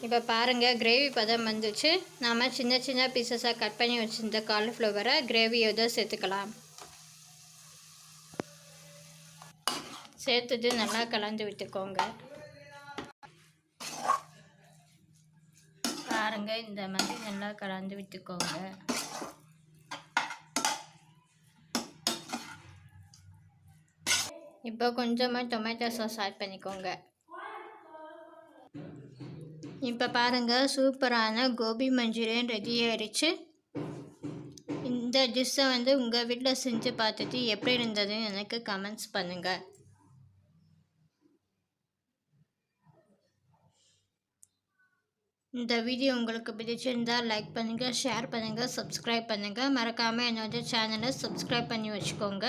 இப்போ பாருங்கள் கிரேவி பதம் வந்துச்சு. நாம் சின்ன சின்ன பீசஸாக கட் பண்ணி வச்சுருந்த காலிஃப்ளவரை கிரேவியோடு சேர்த்துக்கலாம். சேர்த்துட்டு நல்லா கலந்து விட்டுக்கோங்க. பாருங்கள் இந்த மாதிரி நல்லா கலந்து விட்டுக்கோங்க. இப்போ கொஞ்சமாக டொமேட்டோ சாஸ் ஆட் பண்ணிக்கோங்க. இப்போ பாருங்கள் சூப்பரான கோபி மஞ்சூரியன் ரெடி ஆயிடுச்சு. இந்த டிஷ்ஷை உங்கள் வீட்டில் செஞ்சு பார்த்துட்டு எப்படி இருந்ததுன்னு எனக்கு கமெண்ட்ஸ் பண்ணுங்கள். இந்த வீடியோ உங்களுக்கு பிடிச்சிருந்தால் லைக் பண்ணுங்கள், ஷேர் பண்ணுங்கள், சப்ஸ்கிரைப் பண்ணுங்கள். மறக்காமல் என்னோட சேனலை சப்ஸ்கிரைப் பண்ணி வச்சுக்கோங்க.